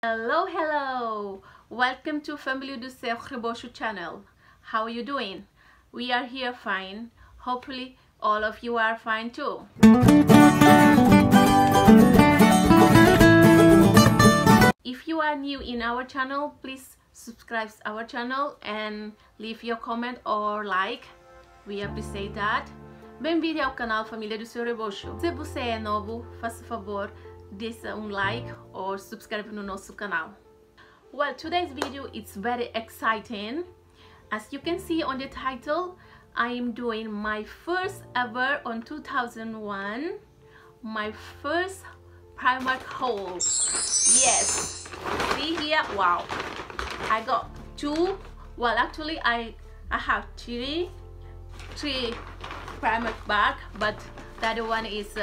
Hello! Welcome to Família do Céu Rebocho channel. How are you doing? We are here fine. Hopefully all of you are fine too. If you are new in our channel, please subscribe our channel and leave your comment or like. We appreciate that. Bem-vindo ao canal Família do Céu Rebocho. Se você é novo, faça favor, deixa like or subscribe no nosso canal. Well, today's video is very exciting. As you can see on the title, I am doing my first ever on 2001, my first Primark haul. Yes, see here, wow, I got two, well actually I have three Primark bag, but the other one is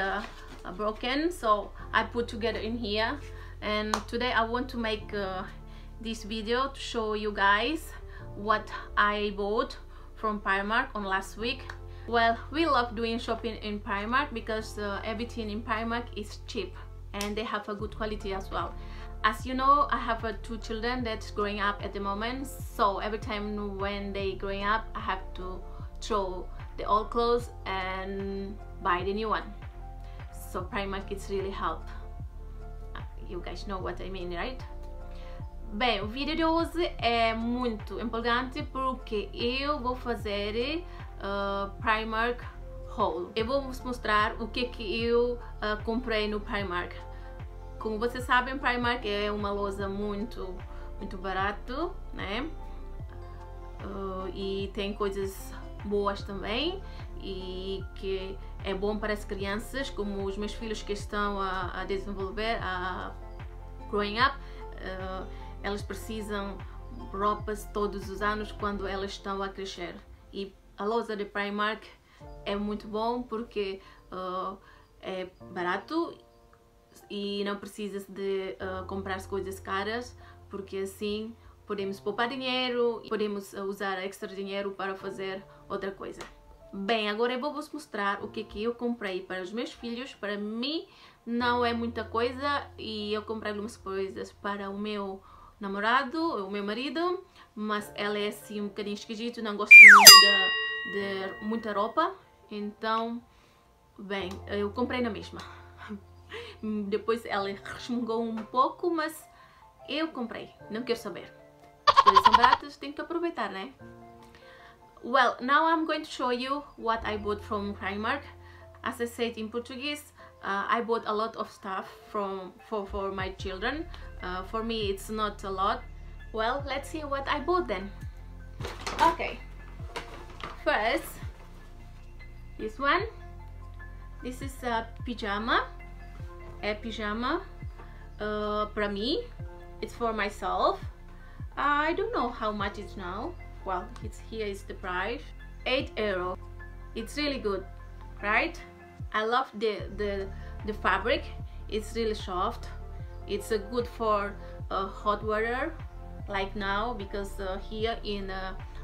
broken, so I put together in here. And today I want to make this video to show you guys what I bought from Primark on last week. Well, we love doing shopping in Primark because everything in Primark is cheap and they have a good quality as well. As you know, I have two children that's growing up at the moment, so every time when they growing up I have to throw the old clothes and buy the new one. So Primark it's really help. You guys know what I mean, right? Bem, o vídeo de hoje é muito empolgante porque eu vou fazer Primark haul. Eu vou vos mostrar o que eu comprei no Primark. Como vocês sabem, Primark é uma loja muito barato, né? E tem coisas boas também e que é bom para as crianças, como os meus filhos que estão a desenvolver, a growing up, elas precisam roupas todos os anos quando elas estão a crescer. E a loja de Primark é muito bom porque é barato e não precisa de comprar coisas caras, porque assim podemos poupar dinheiro e podemos usar extra dinheiro para fazer outra coisa. Bem, agora eu vou vos mostrar o que eu comprei para os meus filhos. Para mim não é muita coisa e eu comprei algumas coisas para o meu namorado, o meu marido, mas ela é assim um bocadinho esquisito, não gosta muito de muita roupa, então, bem, eu comprei na mesma. Depois ela resmungou um pouco, mas eu comprei, não quero saber. As coisas são baratas, tem que aproveitar, né? Well, now I'm going to show you what I bought from Primark. As I said in Portuguese, I bought a lot of stuff for my children. For me it's not a lot. Well, let's see what I bought then. Okay, first this one. This is a pyjama. A pyjama para mim. It's for myself. I don't know how much it's now. Well, it's here is the price, €8. It's really good, right? I love the fabric. It's really soft. It's good for hot weather like now, because here in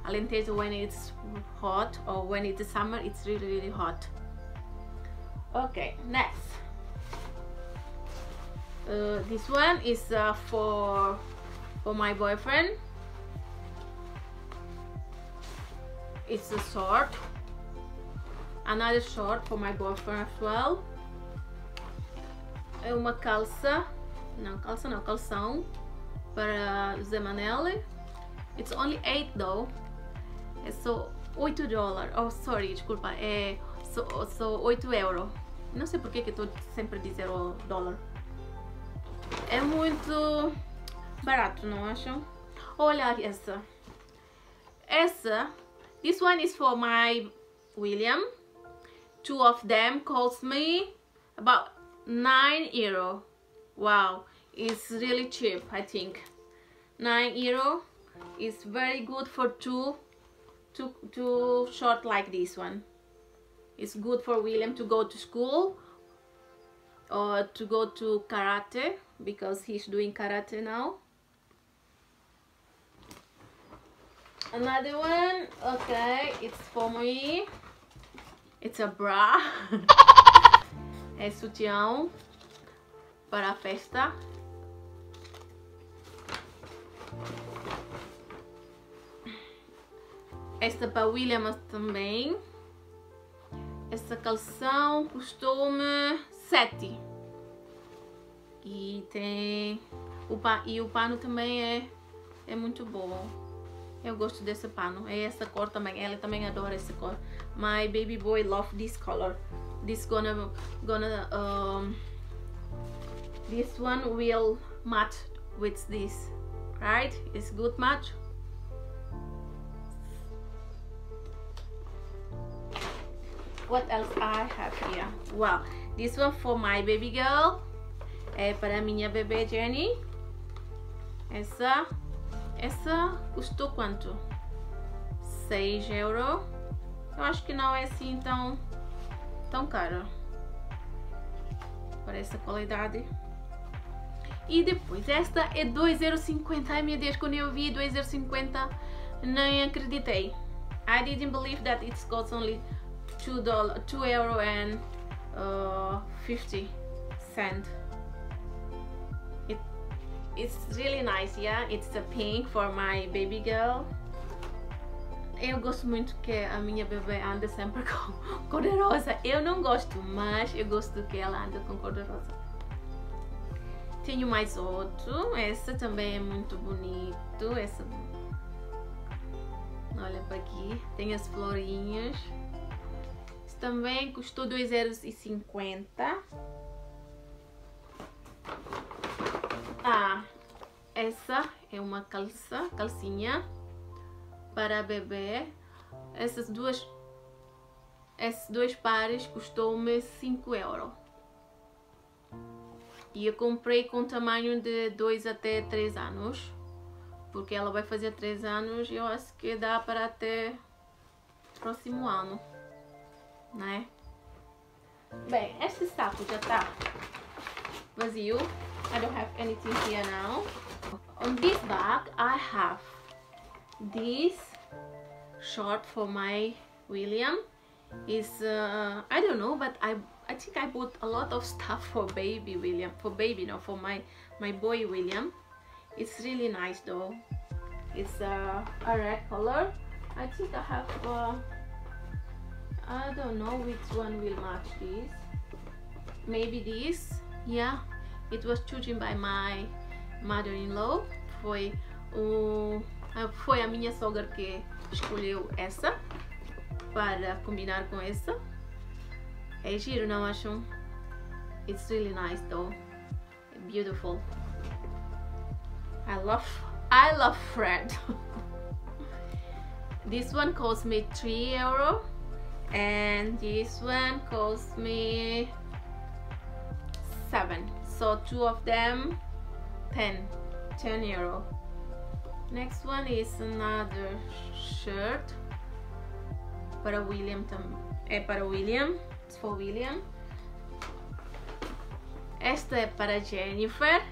Alentejo, when it's hot or when it's summer, it's really hot. Okay, next. This one is for my boyfriend. It's a short, another short for my boyfriend as well. É uma calça, calção para Zé Manel. It's only 8 though. É só $8. Oh, sorry, desculpa, é só €8. Não sei porque que estou sempre a dizer o dólar. É muito barato, não acham? Olha essa. This one is for my William. Two of them cost me about €9. Wow, it's really cheap, I think. €9 is very good for two short like this one. It's good for William to go to school or to go to karate, because he's doing karate now. Another one, okay, it's for me. It's a bra. É sutiã para a festa. Esta para William também. Essa calção custou-me 7. E tem o pano também é muito bom. Eu gosto desse pano. É essa cor também. Ela também adora essa cor. My baby boy love this color. This this one will match with this, right? It's good match. What else I have here? Well, this one for my baby girl. É para minha bebê Jenny. Essa custou quanto? 6 euros. Eu acho que não é assim tão caro para essa qualidade. E depois esta é 2,50 €. Ai meu Deus, quando eu vi 2,50 € nem acreditei. I didn't believe that it costs only €2.50. It's really nice, yeah. It's a pink for my baby girl. Eu gosto muito que a minha bebê anda sempre com cor de rosa. Eu não gosto, mas eu gosto que ela anda com cor de rosa. Tenho mais outro. Essa também é muito bonito. Essa, olha para aqui, tem as florinhas. Esse também custou 2,50 €. Essa é uma calcinha para bebê. Esses dois pares custou-me 5 €. E eu comprei com tamanho de 2 até 3 anos. Porque ela vai fazer 3 anos e eu acho que dá para até próximo ano, né? Bem, este saco já está vazio. I don't have anything here now. On this bag I have this short for my William. Is I don't know, but I think I bought a lot of stuff for baby William. For baby, no, for my boy William. It's really nice though. It's a red color. I think I have I don't know which one will match this. Maybe this. Yeah, it was chosen by my mother-in-law. Foi a minha sogra que escolheu essa para combinar com essa. É giro, não acham? It's really nice though. Beautiful. I love Fred. This one cost me 3 € and this one cost me 7. So two of them 10 €. Next one is another shirt para William para William. It's for William. Esta é para Jennifer.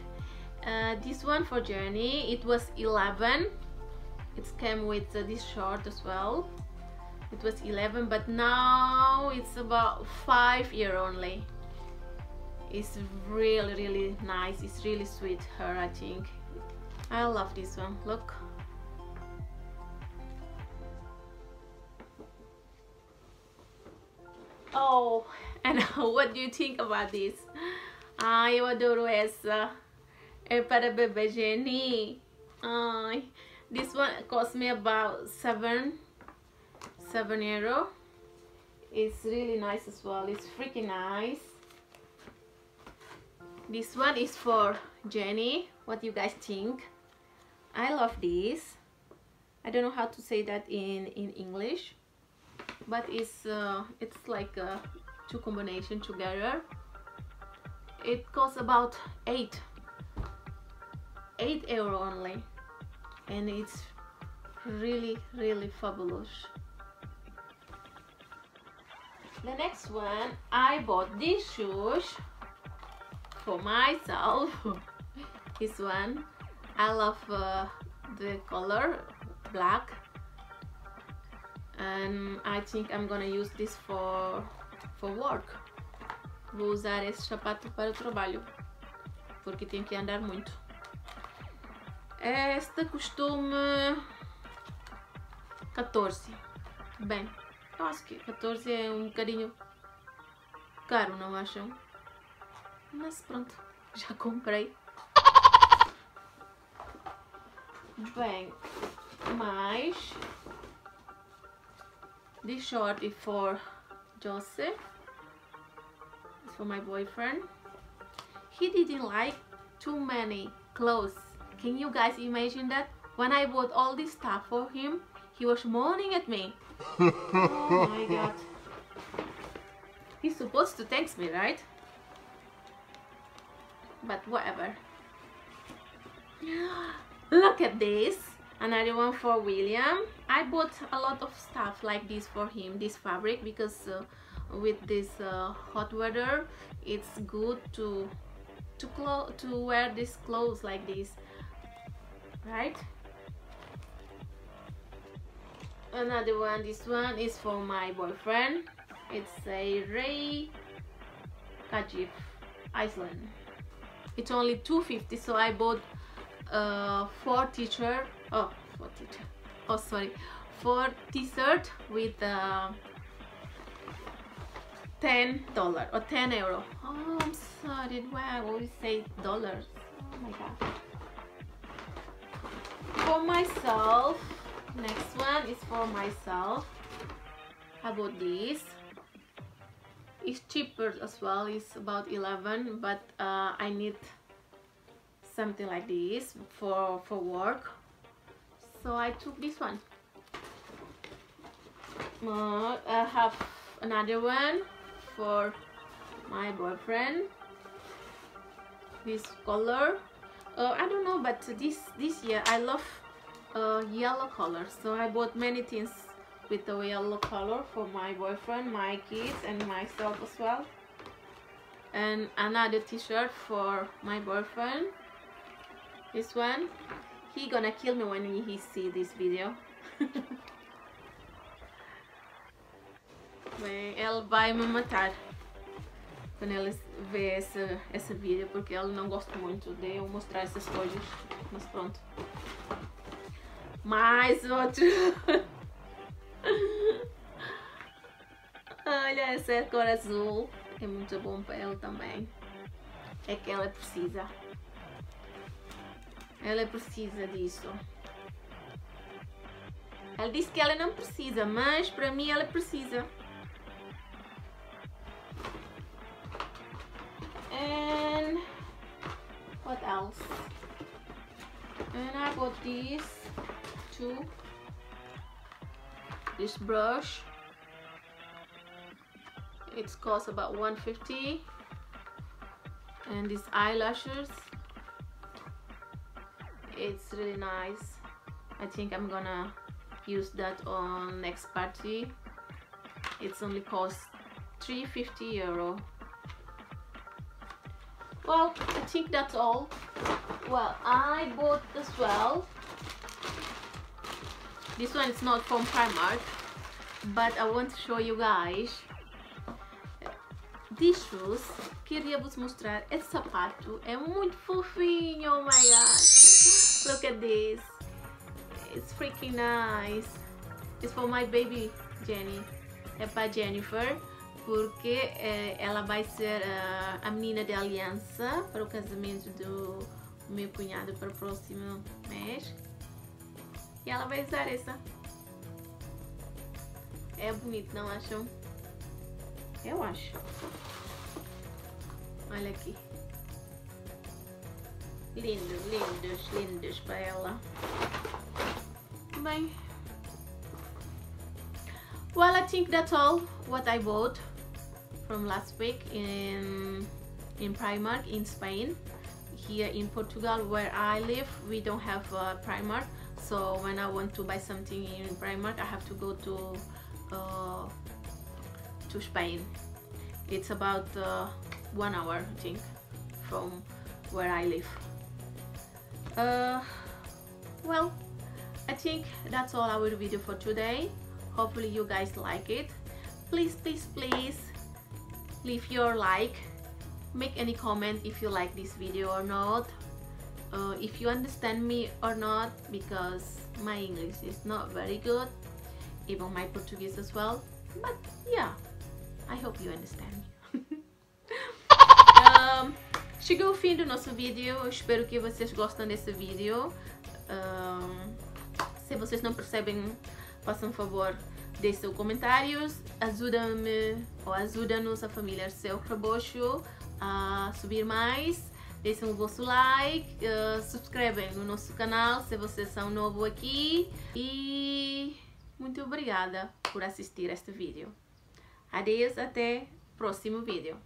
This one for Jenny, it was 11. It came with this short as well. It was 11, but now it's about 5 € only. It's really nice. It's really sweet her, I think. I love this one. Look. Oh, and what do you think about this? Ai, eu adoro essa. É para bebê Jenny. Ai, this one cost me about 7 €. It's really nice as well. It's freaking nice. This one is for Jenny. What do you guys think? I love this. I don't know how to say that in English, but it's like two combination together. It costs about 8 € only, and it's really fabulous. The next one, I bought these shoes for myself. This one, I love the color black, and I think I'm gonna use this for work. Vou usar esse sapato para o trabalho, porque tenho que andar muito. Esta custou-me 14. Bem, eu acho que 14 é um bocadinho caro, não acham? Mas pronto, já comprei. Bem, mas this short is for Joseph. It's for my boyfriend. He didn't like too many clothes. Can you guys imagine that? When I bought all this stuff for him, he was moaning at me. Oh my god. He's supposed to thank me, right? But whatever. Look at this. Another one for William. I bought a lot of stuff like this for him, this fabric, because with this hot weather it's good to wear these clothes like this, right? Another one, this one is for my boyfriend. It's a Ray Kajif Iceland. It's only $2.50, so I bought 4 t-shirt with $10 or €10. Oh, I'm sorry, why I always say dollars. Oh my god. For myself, next one is for myself. How about this? It's cheaper as well, it's about 11, but I need something like this for work, so I took this one. I have another one for my boyfriend, this color. I don't know, but this year I love yellow color, so I bought many things with the yellow color for my boyfriend, my kids, and myself as well. And another t-shirt for my boyfriend. This one, he gonna kill me when he see this video. Bem, ele vai me matar quando ele vê esse vídeo, porque ele não gosta muito de eu mostrar essas coisas. Mas pronto. Mais outro. Olha, essa cor azul é muito bom para ele também. É que ela precisa. Ela precisa disso. Ela disse que ela não precisa, mas para mim ela precisa. And what else? And I bought this too. This brush. It costs about $1.50. And these eyelashes. It's really nice. I think I'm gonna use that on next party. It's only cost €3.50. Well, I think that's all. Well, I bought as well. This one is not from Primark, but I want to show you guys these shoes. Queria vos mostrar. Esse sapato é muito fofinho. Oh my god. Look at this. It's freaking nice. It's for my baby Jenny. É para Jennifer, porque ela vai ser a menina de aliança para o casamento do meu cunhado para o próximo mês. E ela vai usar essa. É bonito, não acham? Eu acho. Olha aqui. Lindos, lindos, lindos para ela. Bem. Well, I think that's all what I bought from last week in Primark in Spain. Here in Portugal, where I live, we don't have Primark. So when I want to buy something in Primark, I have to go to Spain. It's about 1 hour, I think, from where I live. Well, I think that's all our video for today. Hopefully you guys like it. Please, please, please leave your like. Make any comment if you like this video or not. If you understand me or not, because my English is not very good. even my Portuguese as well. But yeah, I hope you understand me. Chegou o fim do nosso vídeo. Eu espero que vocês gostem desse vídeo. Se vocês não percebem, façam um favor, deixem comentários. Ajuda-me ou ajuda-nos a família Seu Rebocho a subir mais. Deixem o vosso like, subscrevem no nosso canal se vocês são novos aqui. E muito obrigada por assistir este vídeo. Adeus, até o próximo vídeo.